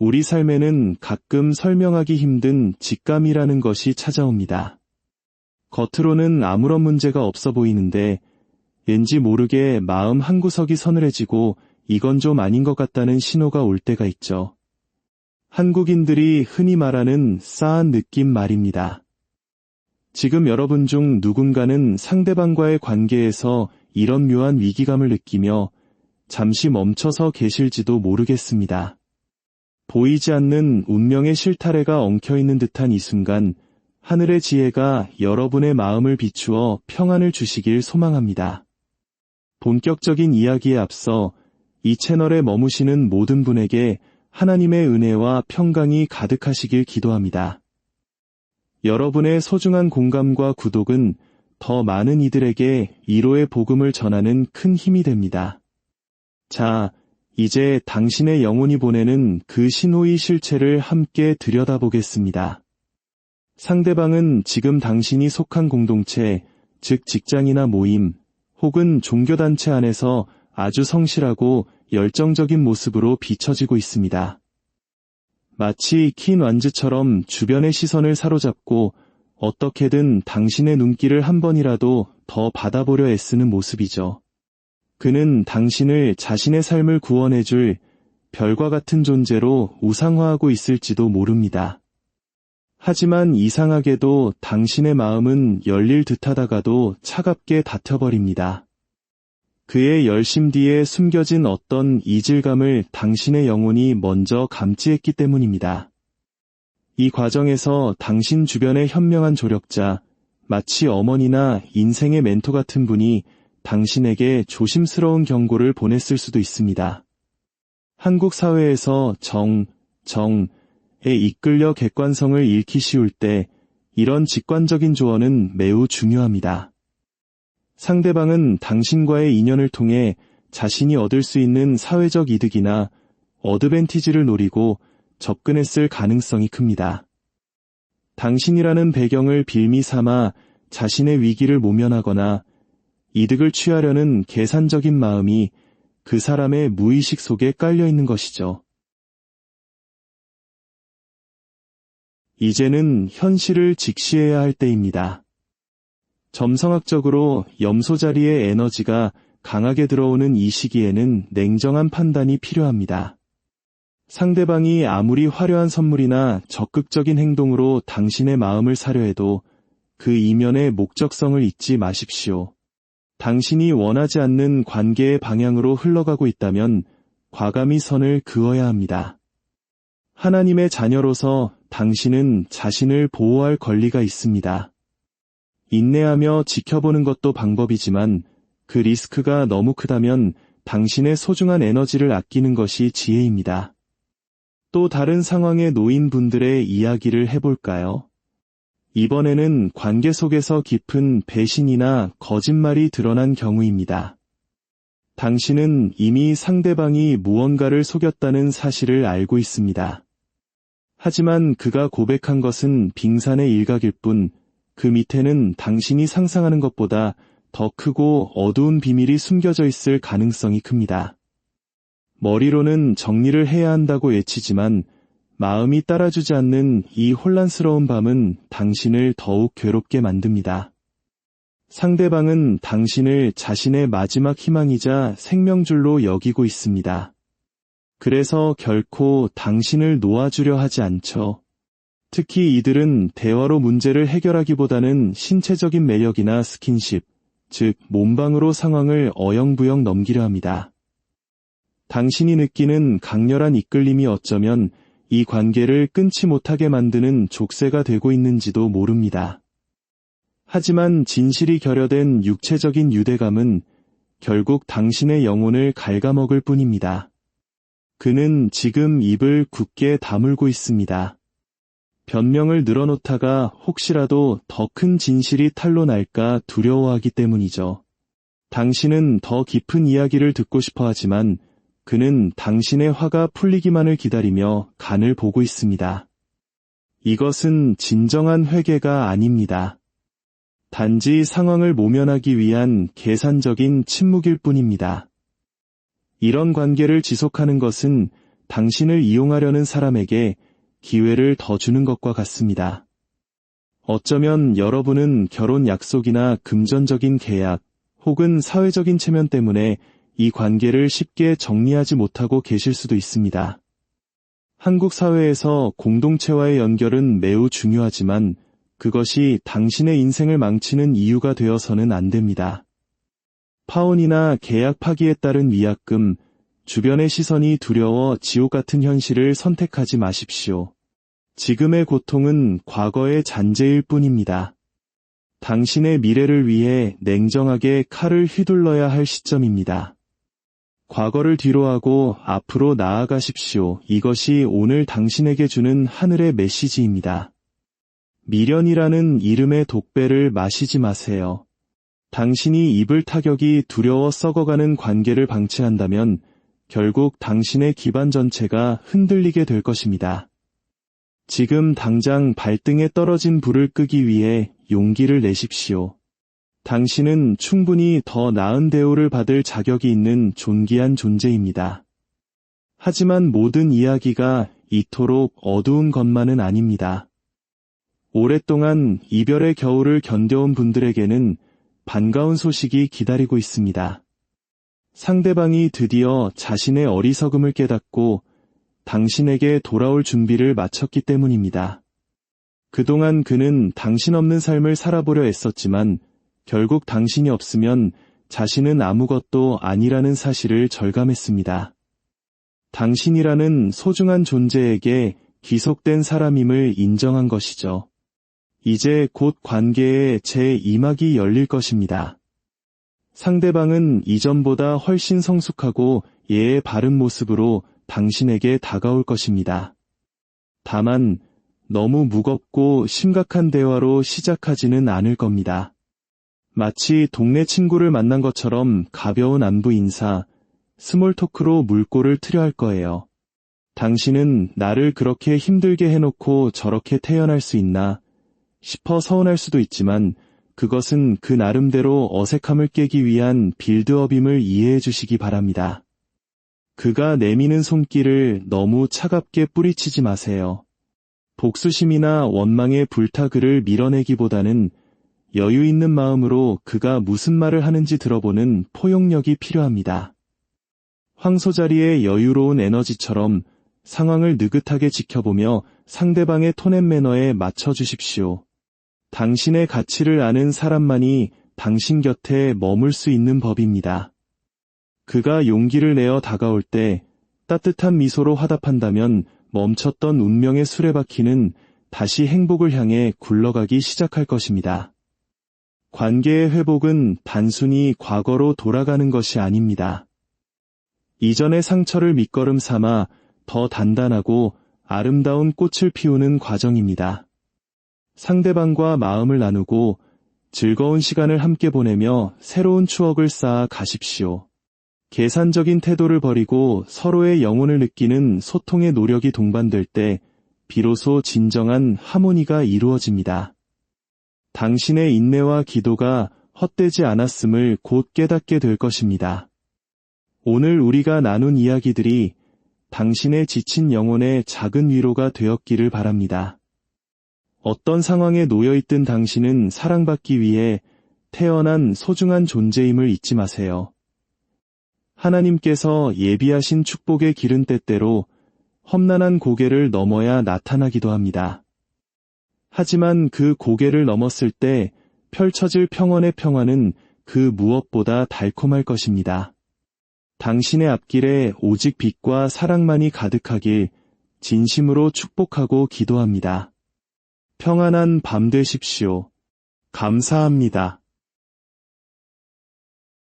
우리 삶에는 가끔 설명하기 힘든 직감이라는 것이 찾아옵니다. 겉으로는 아무런 문제가 없어 보이는데 왠지 모르게 마음 한구석이 서늘해지고 이건 좀 아닌 것 같다는 신호가 올 때가 있죠. 한국인들이 흔히 말하는 싸한 느낌 말입니다. 지금 여러분 중 누군가는 상대방과의 관계에서 이런 묘한 위기감을 느끼며 잠시 멈춰서 계실지도 모르겠습니다. 보이지 않는 운명의 실타래가 엉켜있는 듯한 이 순간, 하늘의 지혜가 여러분의 마음을 비추어 평안을 주시길 소망합니다. 본격적인 이야기에 앞서 이 채널에 머무시는 모든 분에게 하나님의 은혜와 평강이 가득하시길 기도합니다. 여러분의 소중한 공감과 구독은 더 많은 이들에게 위로의 복음을 전하는 큰 힘이 됩니다. 자, 이제 당신의 영혼이 보내는 그 신호의 실체를 함께 들여다보겠습니다. 상대방은 지금 당신이 속한 공동체, 즉 직장이나 모임, 혹은 종교단체 안에서 아주 성실하고 열정적인 모습으로 비춰지고 있습니다. 마치 킨 완즈처럼 주변의 시선을 사로잡고 어떻게든 당신의 눈길을 한 번이라도 더 받아보려 애쓰는 모습이죠. 그는 당신을 자신의 삶을 구원해줄 별과 같은 존재로 우상화하고 있을지도 모릅니다. 하지만 이상하게도 당신의 마음은 열릴 듯하다가도 차갑게 닫혀버립니다. 그의 열심 뒤에 숨겨진 어떤 이질감을 당신의 영혼이 먼저 감지했기 때문입니다. 이 과정에서 당신 주변의 현명한 조력자, 마치 어머니나 인생의 멘토 같은 분이 당신에게 조심스러운 경고를 보냈을 수도 있습니다. 한국 사회에서 정에 이끌려 객관성을 잃기 쉬울 때 이런 직관적인 조언은 매우 중요합니다. 상대방은 당신과의 인연을 통해 자신이 얻을 수 있는 사회적 이득이나 어드밴티지를 노리고 접근했을 가능성이 큽니다. 당신이라는 배경을 빌미 삼아 자신의 위기를 모면하거나 이득을 취하려는 계산적인 마음이 그 사람의 무의식 속에 깔려 있는 것이죠. 이제는 현실을 직시해야 할 때입니다. 점성학적으로 염소 자리의 에너지가 강하게 들어오는 이 시기에는 냉정한 판단이 필요합니다. 상대방이 아무리 화려한 선물이나 적극적인 행동으로 당신의 마음을 사려 해도 그 이면의 목적성을 잊지 마십시오. 당신이 원하지 않는 관계의 방향으로 흘러가고 있다면 과감히 선을 그어야 합니다. 하나님의 자녀로서 당신은 자신을 보호할 권리가 있습니다. 인내하며 지켜보는 것도 방법이지만 그 리스크가 너무 크다면 당신의 소중한 에너지를 아끼는 것이 지혜입니다. 또 다른 상황에 놓인 분들의 이야기를 해볼까요? 이번에는 관계 속에서 깊은 배신이나 거짓말이 드러난 경우입니다. 당신은 이미 상대방이 무언가를 속였다는 사실을 알고 있습니다. 하지만 그가 고백한 것은 빙산의 일각일 뿐, 그 밑에는 당신이 상상하는 것보다 더 크고 어두운 비밀이 숨겨져 있을 가능성이 큽니다. 머리로는 정리를 해야 한다고 외치지만 마음이 따라주지 않는 이 혼란스러운 밤은 당신을 더욱 괴롭게 만듭니다. 상대방은 당신을 자신의 마지막 희망이자 생명줄로 여기고 있습니다. 그래서 결코 당신을 놓아주려 하지 않죠. 특히 이들은 대화로 문제를 해결하기보다는 신체적인 매력이나 스킨십, 즉 몸방으로 상황을 어영부영 넘기려 합니다. 당신이 느끼는 강렬한 이끌림이 어쩌면 이 관계를 끊지 못하게 만드는 족쇄가 되고 있는지도 모릅니다. 하지만 진실이 결여된 육체적인 유대감은 결국 당신의 영혼을 갉아먹을 뿐입니다. 그는 지금 입을 굳게 다물고 있습니다. 변명을 늘어놓다가 혹시라도 더 큰 진실이 탄로 날까 두려워하기 때문이죠. 당신은 더 깊은 이야기를 듣고 싶어 하지만 그는 당신의 화가 풀리기만을 기다리며 간을 보고 있습니다. 이것은 진정한 회개가 아닙니다. 단지 상황을 모면하기 위한 계산적인 침묵일 뿐입니다. 이런 관계를 지속하는 것은 당신을 이용하려는 사람에게 기회를 더 주는 것과 같습니다. 어쩌면 여러분은 결혼 약속이나 금전적인 계약 혹은 사회적인 체면 때문에 이 관계를 쉽게 정리하지 못하고 계실 수도 있습니다. 한국 사회에서 공동체와의 연결은 매우 중요하지만 그것이 당신의 인생을 망치는 이유가 되어서는 안 됩니다. 파혼이나 계약 파기에 따른 위약금, 주변의 시선이 두려워 지옥 같은 현실을 선택하지 마십시오. 지금의 고통은 과거의 잔재일 뿐입니다. 당신의 미래를 위해 냉정하게 칼을 휘둘러야 할 시점입니다. 과거를 뒤로하고 앞으로 나아가십시오. 이것이 오늘 당신에게 주는 하늘의 메시지입니다. 미련이라는 이름의 독배를 마시지 마세요. 당신이 입을 타격이 두려워 썩어가는 관계를 방치한다면 결국 당신의 기반 전체가 흔들리게 될 것입니다. 지금 당장 발등에 떨어진 불을 끄기 위해 용기를 내십시오. 당신은 충분히 더 나은 대우를 받을 자격이 있는 존귀한 존재입니다. 하지만 모든 이야기가 이토록 어두운 것만은 아닙니다. 오랫동안 이별의 겨울을 견뎌온 분들에게는 반가운 소식이 기다리고 있습니다. 상대방이 드디어 자신의 어리석음을 깨닫고 당신에게 돌아올 준비를 마쳤기 때문입니다. 그동안 그는 당신 없는 삶을 살아보려 애썼지만 결국 당신이 없으면 자신은 아무것도 아니라는 사실을 절감했습니다. 당신이라는 소중한 존재에게 귀속된 사람임을 인정한 것이죠. 이제 곧 관계의 제2막이 열릴 것입니다. 상대방은 이전보다 훨씬 성숙하고 예의 바른 모습으로 당신에게 다가올 것입니다. 다만 너무 무겁고 심각한 대화로 시작하지는 않을 겁니다. 마치 동네 친구를 만난 것처럼 가벼운 안부 인사, 스몰 토크로 물꼬를 트려 할 거예요. 당신은 나를 그렇게 힘들게 해놓고 저렇게 태어날 수 있나 싶어 서운할 수도 있지만 그것은 그 나름대로 어색함을 깨기 위한 빌드업임을 이해해 주시기 바랍니다. 그가 내미는 손길을 너무 차갑게 뿌리치지 마세요. 복수심이나 원망의 불타그를 밀어내기보다는 여유 있는 마음으로 그가 무슨 말을 하는지 들어보는 포용력이 필요합니다. 황소자리의 여유로운 에너지처럼 상황을 느긋하게 지켜보며 상대방의 톤앤매너에 맞춰주십시오. 당신의 가치를 아는 사람만이 당신 곁에 머물 수 있는 법입니다. 그가 용기를 내어 다가올 때 따뜻한 미소로 화답한다면 멈췄던 운명의 수레바퀴는 다시 행복을 향해 굴러가기 시작할 것입니다. 관계의 회복은 단순히 과거로 돌아가는 것이 아닙니다. 이전의 상처를 밑거름 삼아 더 단단하고 아름다운 꽃을 피우는 과정입니다. 상대방과 마음을 나누고 즐거운 시간을 함께 보내며 새로운 추억을 쌓아 가십시오. 계산적인 태도를 버리고 서로의 영혼을 느끼는 소통의 노력이 동반될 때 비로소 진정한 하모니가 이루어집니다. 당신의 인내와 기도가 헛되지 않았음을 곧 깨닫게 될 것입니다. 오늘 우리가 나눈 이야기들이 당신의 지친 영혼의 작은 위로가 되었기를 바랍니다. 어떤 상황에 놓여있든 당신은 사랑받기 위해 태어난 소중한 존재임을 잊지 마세요. 하나님께서 예비하신 축복의 길은 때때로 험난한 고개를 넘어야 나타나기도 합니다. 하지만 그 고개를 넘었을 때 펼쳐질 평온의 평화는 그 무엇보다 달콤할 것입니다. 당신의 앞길에 오직 빛과 사랑만이 가득하길 진심으로 축복하고 기도합니다. 평안한 밤 되십시오. 감사합니다.